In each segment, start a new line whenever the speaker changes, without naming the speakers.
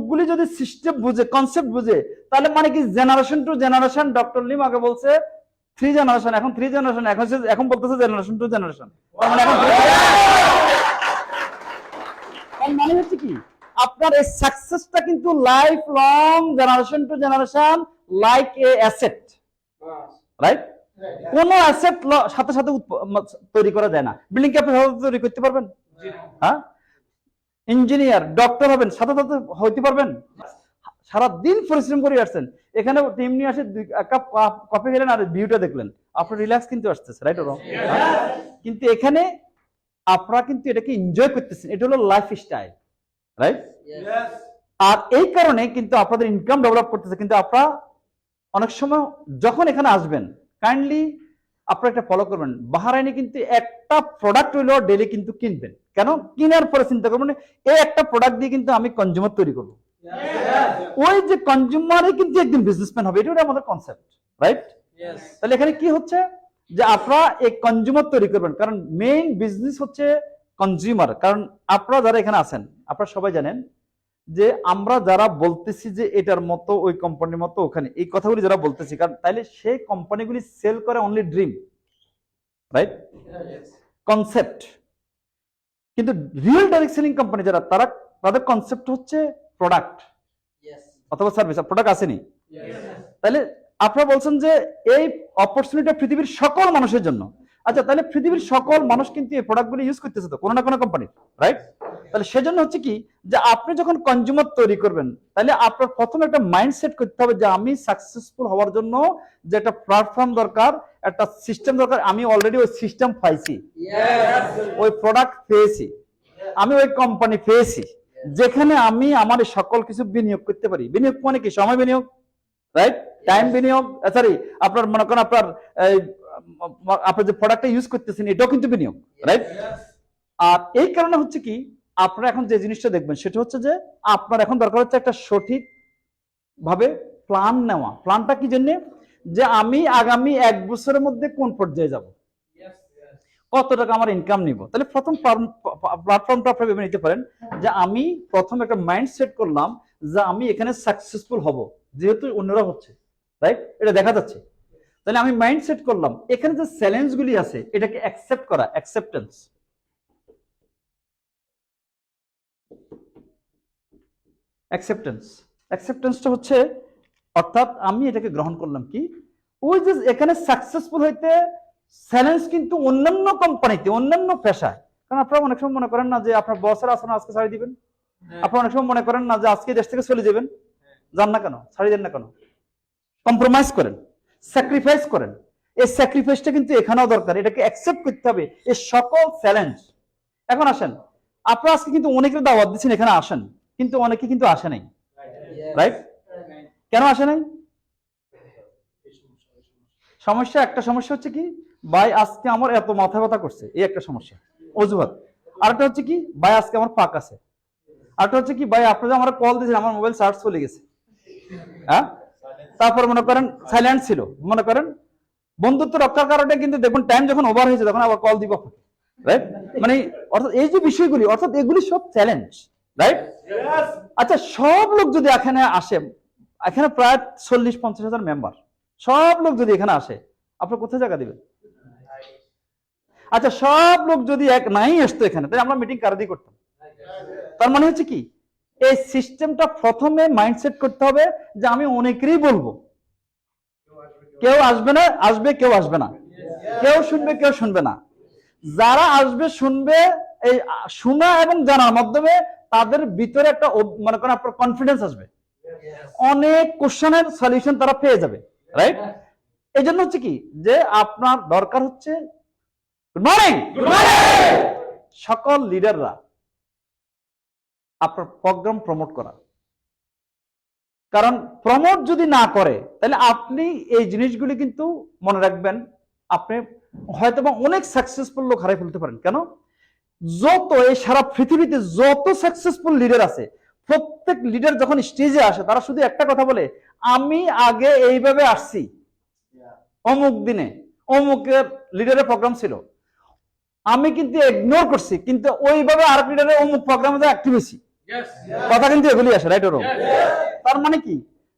সবগুলি যদি সিস্টেম বুঝে, কনসেপ্ট বুঝে, তাহলে মানে কি generation to generation, doctor Lim আগে বলছে 3 জেনারেশন, এখন 3 জেনারেশন, এখন বলতেছে জেনারেশন টু জেনারেশন। মানে এখন মানে হচ্ছে কি আপনার এই সাকসেসটা কিন্তু life long, generation to generation, like a asset, right? কোন অ্যাসেট সাথে সাথে তৈরি করা যায় না। বিল্ডিং কি আপনি তৈরি করতে পারবেন? হ্যাঁ। ইঞ্জিনিয়ার, ডক্টর হবেন, সাথে সাথে হইতে পারবেন? সারাদিন পরিশ্রম করে আসছেন, এখানে টিম নিয়ে আসে 2 কাপ কফি খেলেন আর ভিউটা দেখলেন, আপনার রিল্যাক্স কিন্তু আসতেছে, রাইট? কিন্তু এখানে আপনারা কিন্তু এটাকে এনজয় করতেছেন, এটা হলো লাইফ স্টাইল, রাইট? আর এই কারণে কিন্তু আপনাদের ইনকাম ডেভেলপ করতেছে। কিন্তু আপনারা অনেক সময় যখন এখানে আসবেন, কাইন্ডলি আপনারা একটা ফলো করবেন, বাহরাইনে কিন্তু একটা প্রোডাক্ট হইলো ডেইলি কিন্তু কিনবেন। কেন? কেনার পরে চিন্তা করবেন এই একটা প্রোডাক্ট দিয়ে কিন্তু আমি কনজিউমার তৈরি করবো, ওই যে কনজিউমারই কিন্তু একদিন বিজনেসম্যান হবে, এটা আমাদের কনসেপ্ট, রাইট? তাহলে এখানে কি হচ্ছে যে আপনারা এই কনজিউমার তৈরি করবেন, কারণ মেইন বিজনেস হচ্ছে কনজিউমার। কারণ আপনারা যারা এখানে আছেন, আপনারা সবাই জানেন যে আমরা যারা বলতেছি যে এটার মতো, ওই কোম্পানির মতো, ওখানে এই কথাগুলি যারা বলতেছি, কারণ তাইলে সেই কোম্পানিগুলি সেল করে অনলি ড্রিম, রাইট? কনসেপ্ট। কিন্তু রিয়েল ডাইরেক্ট সেলিং কোম্পানি যারা, তারা তাদের কনসেপ্ট হচ্ছে প্রোডাক্ট অথবা সার্ভিস। প্রোডাক্ট আসেনি, তাহলে আপনারা বলছেন যে এই অপরচুনিটি পৃথিবীর সকল মানুষের জন্য। আচ্ছা, তাহলে পৃথিবীর সকল মানুষ কিন্তু এই প্রোডাক্টগুলি ইউজ করতেছে তো কোনো না কোনো কোম্পানি, রাইট? তাহলে সেজন্য হচ্ছে কি যে আপনি যখন কনজিউমার তৈরি করবেন, তাহলে আপনার প্রথমে একটা মাইন্ডসেট করতে হবে যে আমি সাকসেসফুল হওয়ার জন্য যে একটা প্ল্যাটফর্ম দরকার, একটা সিস্টেম দরকার। আমি অলরেডি ওই সিস্টেম পাইছি, ওই প্রোডাক্ট পেয়েছি, আমি ওই কোম্পানি পেয়েছি, যেখানে আমি আমার সকল কিছু বিনিয়োগ করতে পারি। বিনিয়োগ মানে কি? সময় বিনিয়োগ, রাইট? টাইম বিনিয়োগ, সরি আপনার মনে করেন আপনার যে প্রোডাক্টটা ইউজ করতেছেন এটাও কিন্তু বিনিয়োগ, রাইট? আর এই কারণে হচ্ছে কি আপনারা এখন যে জিনিসটা দেখবেন সেটা হচ্ছে যে আপনার এখন দরকার হচ্ছে একটা সঠিক ভাবে প্ল্যান নেওয়া। প্ল্যানটা কি জন্য? যে আমি আগামী 1 বছরের মধ্যে কোন পর্যায়ে যাব, কত টাকা আমার ইনকাম নিব। তাহলে প্রথম প্ল্যাটফর্মটা আপনি ভেবে নিতে পারেন যে আমি প্রথম একটা মাইন্ড সেট করলাম যে আমি এখানে সাকসেসফুল হব, যেহেতু অন্যরা হচ্ছে, রাইট? এটা দেখা যাচ্ছে। তাহলে আমি মাইন্ড সেট করলাম এখানে যে চ্যালেঞ্জগুলি আছে এটাকে অ্যাকসেপ্ট করা, অ্যাকসেপ্টেন্স। অ্যাকসেপ্টেন্সটা হচ্ছে অর্থাৎ আমি এটাকে গ্রহণ করলাম কি ওই যে এখানে সাকসেসফুল হইতে চ্যালেঞ্জ কিন্তু অন্যান্য কোম্পানিতে, অন্যান্য পেশায়। কারণ আপনারা অনেক সময় মনে করেন না যে আপনার বসের আসন আজকে ছাড়ি দিবেন, আপনারা অনেক সময় মনে করেন না যে আজকে দেশ থেকে চলে যাবেন। যান না কেন, ছাড়ি দেন না কেন, কম্প্রোমাইজ করেন, স্যাক্রিফাইস করেন। এই স্যাক্রিফাইসটা কিন্তু এখানেও দরকার, এটাকে অ্যাকসেপ্ট করতে হবে এই সকল চ্যালেঞ্জ। এখন আসেন, আপনারা আজকে কিন্তু অনেকের দাওয়াত দিচ্ছেন এখানে আসেন, কিন্তু অনেকে কিন্তু আসে নাই, রাইট? কেন আসে নাই? সমস্যা, একটা সমস্যা হচ্ছে কি ভাই আজকে আমার এত মাথা ব্যথা করছে, এই একটা সমস্যা, অজুহাত। আরেকটা হচ্ছে কি ভাই আজকে আমার পাক আছে। আরেকটা হচ্ছে কি ভাই আপনি যে আমার কল দিয়েছেন আমার মোবাইল চার্জ চলে গেছে, হ্যাঁ? তারপর মনে করেন সাইলেন্ট ছিল, মনে করেন বন্ধুত্ব রক্ষার কারণে কিন্তু দেখুন টাইম যখন ওভার হয়েছে তখন আবার কল দিব, রাইট? মানে অর্থাৎ এই যে বিষয়গুলি, অর্থাৎ এগুলি সব চ্যালেঞ্জ, রাইট? আচ্ছা, সব লোক যদি এখানে আসে, এখানে প্রায় 40-50 হাজার মেম্বার, সব লোক যদি এখানে আসে আপনার কোথায় জায়গা দিবেন? আচ্ছা, সব লোক যদি এক নাই আসতো এখানে, তাহলে আমরা মিটিং কার দিয়ে করতাম? তার মানে হচ্ছে কি এই সিস্টেমটা প্রথমে মাইন্ডসেট করতে হবে যে আমি অনেকেরই বলবো, কেউ আসবে না, আসবে, কেউ আসবে না, কেউ শুনবে, কেউ শুনবে না। যারা আসবে শুনবে, এই শোনা এবং জানার মাধ্যমে তাদের ভিতরে একটা মনে করেন আপনার কনফিডেন্স আসবে, অনেক কোশ্চেনের সলিউশন তারা পেয়ে যাবে, রাইট? এই জন্য হচ্ছে কি যে আপনার দরকার হচ্ছে গুড মর্নিং সকল লিডাররা আপনার প্রোগ্রাম প্রমোট করা। কারণ প্রমোট যদি না করে তাহলে আপনি এই জিনিসগুলি কিন্তু মনে রাখবেন, আপনি হয়তো বা অনেক সাকসেসফুল লোক হারাই ফেলতে পারেন। কেন? যত এই সারা পৃথিবীতে যত সাকসেসফুল লিডার আছে, প্রত্যেক লিডার যখন স্টেজে আসে তারা শুধু একটা কথা বলে, আমি আগে এইভাবে আসছি, অমুক দিনে অমুকের লিডারের প্রোগ্রাম ছিল, আমি কিন্তু ইগনোর করছি, কিন্তু ওইভাবে আরেক লিডারের অমুক প্রোগ্রামে অ্যাক্টিভ হয়েছি। কথা কিন্তু এগুলি আসে, রাইট? তার মানে কি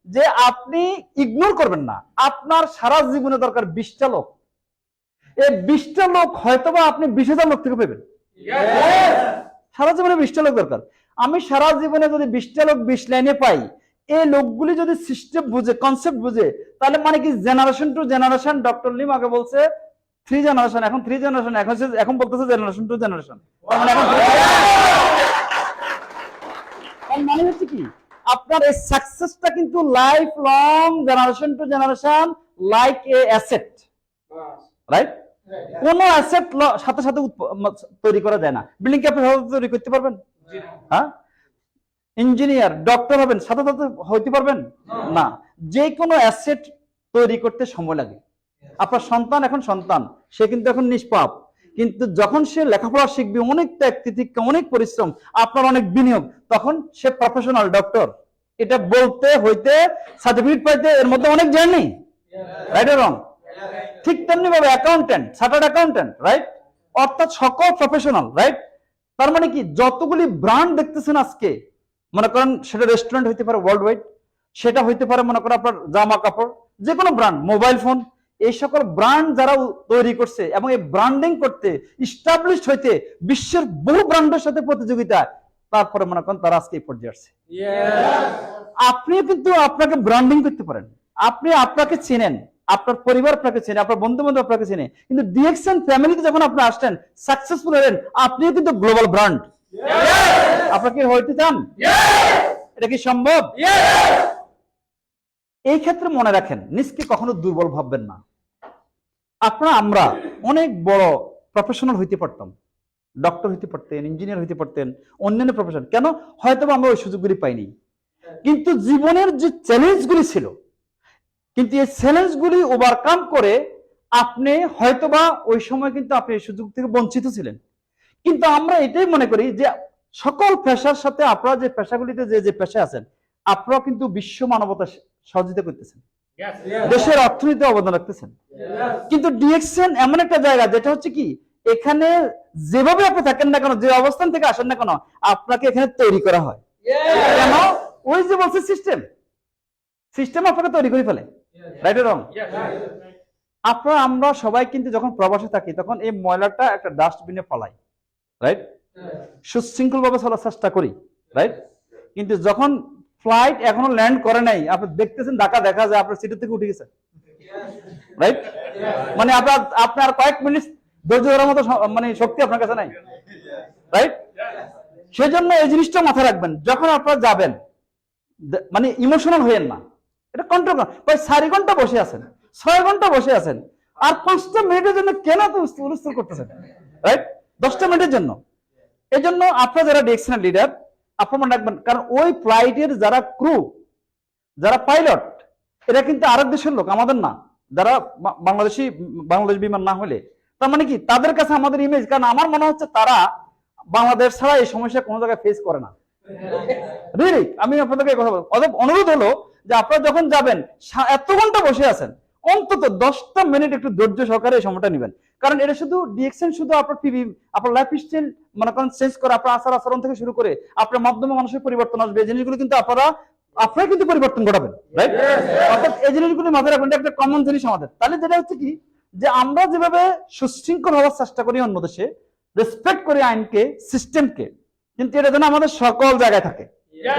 যে আপনি ইগনোর করবেন না, আপনার সারা জীবনে দরকার 20টা লোক। এই 20টা লোক হয়তোবা আপনি 20,000 লোক থেকে পাবেন। সারা জীবনে 20টা লোক দরকার। আমি সারা জীবনে যদি 20টা লোক 20 লাইনে পাই, এই লোকগুলি যদি সিস্টেম বুঝে, কনসেপ্ট বুঝে, তাহলে মানে কি generation to generation, doctor Lim আগে বলছে 3 জেনারেশন, এখন 3 জেনারেশন, এখন বলতেছে জেনারেশন টু জেনারেশন। মানে হচ্ছে কি আপনার এই সাকসেসটা কিন্তু life long, generation to generation, like a asset, right? কোন অ্যাসেট সাথে সাথে তৈরি করা যায় না। বিল্ডিং কি আপনি তৈরি করতে পারবেন? হ্যাঁ। ইঞ্জিনিয়ার, ডক্টর হবেন, সাথে সাথে হইতে পারবেন না। যে কোনো অ্যাসেট তৈরি করতে সময় লাগে। আপনার সন্তান, এখন সন্তান, সে কিন্তু এখন নিষ্পাপ, কিন্তু যখন সে লেখাপড়া শিখবে, অনেক ত্যাগ তিতিক্ষা, অনেক পরিশ্রম, আপনার অনেক বিনিয়োগ, তখন সে প্রফেশনাল ডক্টর। এটা বলতে হইতে, সার্টিফিকেট পাইতে, এর মধ্যে অনেক জার্নি, রাইট অর রং? ঠিক তেমনি ভাবে অ্যাকাউন্টেন্ট, চার্টার্ড অ্যাকাউন্টেন্ট, রাইট? অর্থাৎ সকল প্রফেশনাল, রাইট? তার মানে কি যতগুলি ব্র্যান্ড দেখতেছেন আজকে, মনে করেন সেটা রেস্টুরেন্ট হইতে পারে ওয়ার্ল্ড ওয়াইড, সেটা হইতে পারে মনে করেন আপনার জামা কাপড়, যে কোনো ব্র্যান্ড, মোবাইল ফোন, এই সকল ব্র্যান্ড যারা তৈরি করছে এবং এই ব্র্যান্ডিং করতে, ইস্টাবলিশড হইতে বিশ্বের বহু ব্র্যান্ডের সাথে প্রতিযোগিতা, তারপরে মনে করেন তারা আজকে এই পর্যায়ে আসছে। আপনি কিন্তু আপনাকে ব্র্যান্ডিং করতে পারেন, আপনি আপনাকে চেনেন, আপনার পরিবার আপনাকে চেনে, আপনার বন্ধু বান্ধব আপনাকে চেনে, কিন্তু ডিএক্সএন ফ্যামিলিতে যখন আপনি আসছেন, সাকসেসফুল হলেন, আপনিও কিন্তু গ্লোবাল ব্র্যান্ড। আপনাকে হইতে চান? এটা কি সম্ভব? এই ক্ষেত্রে মনে রাখেন, নিজকে কখনো দুর্বল ভাববেন না। আমরা অনেক বড় প্রফেশনাল হইতে পারতাম, ডক্টর হইতে পারতেন, ইঞ্জিনিয়ার হইতে পারতেন, অন্যান্য প্রফেশন, কেন হয়তো আমরা ওই সুযোগগুলি পাইনি। কিন্তু জীবনের যে চ্যালেঞ্জগুলি ছিল, কিন্তু এই চ্যালেঞ্জগুলি ওভারকাম করে আপনি হয়তোবা ওই সময় কিন্তু আপনি এই সুযোগ থেকে বঞ্চিত ছিলেন। কিন্তু আমরা এটাই মনে করি যে সকল পেশার সাথে আপনারা যে পেশাগুলিতে যে পেশা আছেন, আপনারা কিন্তু বিশ্ব মানবতা সহযোগিতা করতেছেন, দেশের অর্থনীতি অবদান রাখতেছেন। কিন্তু ডিএক্সএন এমন একটা জায়গা যেটা হচ্ছে কি, এখানে যেভাবে আপনি থাকেন না কেন, যে অবস্থান থেকে আসেন না কেন, আপনাকে এখানে তৈরি করা হয়। কেন? ওই যে বলছে সিস্টেম আপনাকে তৈরি করে ফেলে, রাইট অর রং? আমরা সবাই কিন্তু যখন প্রবাসে থাকি, তখন এই ময়লাটা একটা ডাস্টবিনে ফেলাই, রাইট? সুশৃঙ্খল ভাবে চলার চেষ্টা করি, রাইট? কিন্তু যখন ফ্লাইট এখনো ল্যান্ড করে নাই, আপনি দেখতেছেন ঢাকা, দেখা যায় আপনার সিটি থেকে উঠে গেছে, রাইট? মানে আপনার কয়েক মিনিট ধৈর্য ধরার মতো মানে শক্তি আপনার কাছে নাই, রাইট? সেজন্য এই জিনিসটা মাথায় রাখবেন, যখন আপনারা যাবেন, মানে ইমোশনাল হইেন না, এটা কন্ট্রোল করেন। 4 ঘন্টা বসে আছেন, 6 ঘন্টা বসে আছেন, আর 5টা মিনিটের জন্য কেন তো উস্তুল করতেছেন, রাইট? 10টা মিনিটের জন্য। এই জন্য আপনারা যারা ডিএক্সএন লিডার, আপনারা মনে রাখবেন, কারণ ওই ফ্লাইটের যারা ক্রু, যারা পাইলট, এরা কিন্তু আরেক দেশের লোক, আমাদের না, যারা বাংলাদেশ বিমান না হলে, তার মানে কি তাদের কাছে আমাদের ইমেজ, কারণ আমার মনে হচ্ছে তারা বাংলাদেশ ছাড়া এই সমস্যা কোনো জায়গায় ফেস করে না। রিলি আমি আপনাদেরকে কথা বলবো, অতএব অনুরোধ হলো যে আপনারা যখন যাবেন, এত ঘন্টা বসে আছেন, অন্তত 10টা মিনিট একটু ধৈর্য সহকারে এই সময়টা নেবেন। কারণ এটা শুধু ডিএক্সএন শুধু আপনার টিভি, আপনার লাইফ স্টাইল মনে করেন চেঞ্জ করে, আপনার আচার আচরণ থেকে শুরু করে আপনার মাধ্যমে মানুষের পরিবর্তন আসবে। এই জিনিসগুলো কিন্তু আপনারা কিন্তু পরিবর্তন ঘটাবেন, রাইট? অর্থাৎ এই জিনিসগুলো মাথায় রাখবেন, একটা কমন জিনিস আমাদের। তাহলে যেটা হচ্ছে কি, যে আমরা যেভাবে সুশৃঙ্খল হওয়ার চেষ্টা করি অন্য দেশে, রেসপেক্ট করি আইনকে, সিস্টেমকে, কিন্তু এটা যেন আমাদের সকল জায়গায় থাকে।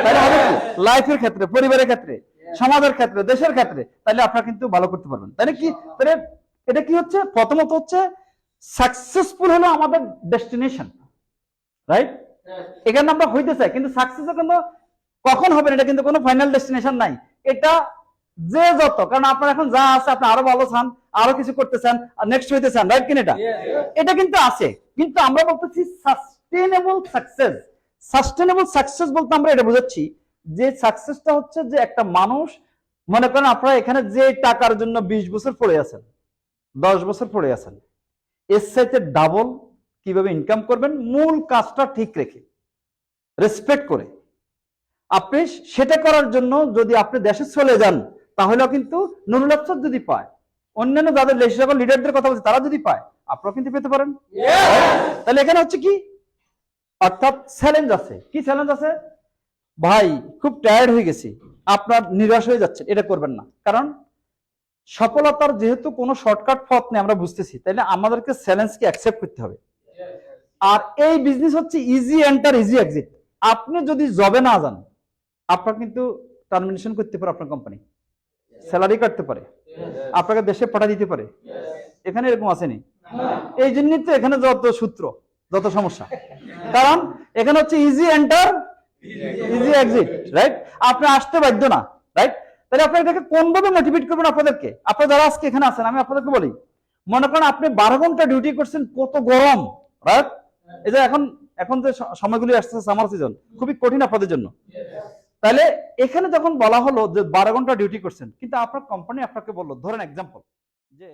তাহলে হবে কি, লাইফের ক্ষেত্রে, পরিবারের ক্ষেত্রে, সমাজের ক্ষেত্রে, দেশের ক্ষেত্রে, তাহলে আপনারা কিন্তু ভালো করতে পারবেন। তাহলে কি, তাহলে এটা কি হচ্ছে, প্রথমত হচ্ছে সাকসেসফুল হলো আমাদের ডেস্টিনেশন, রাইট? এখানে আমরা হইতে চাই, কিন্তু সাকসেস কিন্তু কখন হবে এটা কিন্তু কোনো ফাইনাল ডেস্টিনেশন নাই। এটা যে যত, কারণ আপনার এখন যা আছে, আপনি আরো ভালো চান, আরো কিছু করতে চান, নেক্সট হইতে চান, রাইট কিনা? এটা কিন্তু আছে, কিন্তু আমরা বলতেছি সাস্টেনেবল সাকসেস। সাস্টেনেবল সাকসেস বলতে আমরা এটা বুঝাচ্ছি যে সাকসেসটা হচ্ছে যে একটা মানুষ, মনে করেন আপনারা এখানে যে টাকার জন্য 20 বছর পড়ে আছেন, 10 বছর পড়ে আছেন, এর সাথে ডাবল কিভাবে ইনকাম করবেন, মূল কাজটা ঠিক রেখে, রেসপেক্ট করে, আপনি সেটা করার জন্য যদি আপনি দেশে চলে যান, তাহলেও কিন্তু নুরুল আফসার যদি পায়, অন্যান্য যাদের সকল লিডারদের কথা বলছে তারা যদি পায়, আপনারা কিন্তু পেতে পারেন। তাহলে এখানে হচ্ছে কি, অর্থাৎ চ্যালেঞ্জ আছে। কি চ্যালেঞ্জ আছে? ভাই খুব টায়ার্ড হয়ে গেছি, আপনার নিরাশ হয়ে যাচ্ছে, এটা করবেন না। কারণ সফলতার যেহেতু কোনো শর্টকাট পথ নেই আমরা বুঝতেছি, তাইলে আমাদেরকে চ্যালেঞ্জকে অ্যাকসেপ্ট করতে হবে। আর এই বিজনেস হচ্ছে ইজি এন্টার ইজি এক্সিট। আপনি যদি জবে না যান, আপনার কিন্তু টার্মিনেশন করতে পারে আপনার কোম্পানি, স্যালারি কাটতে পারে, আপনাকে দেশে পাঠা দিতে পারে। এখানে এরকম আসেনি। এই জন্যই তো এখানে যত সূত্র, যত সমস্যা। কারণ এখানে হচ্ছে easy enter easy exit, right? আপনি আসতে বাধ্য না, রাইট? তাহলে আপনি এটাকে কোনভাবে মোটিভেট করবেন আপনাদেরকে? আপনারা যারা আজকে এখানে আছেন, আমি আপনাদেরকে বলি, মনে করেন আপনি 12 ঘন্টা ডিউটি করছেন, কত গরম, রাইট? এই যে এখন এখন যে সময়গুলি আসছে সামার সিজন, খুবই কঠিন আপনাদের জন্য। তাহলে এখানে যখন বলা হলো যে 12 ঘন্টা ডিউটি করছেন, কিন্তু আপনার কোম্পানি আপনাকে বললো, ধরেন এক্সাম্পল যে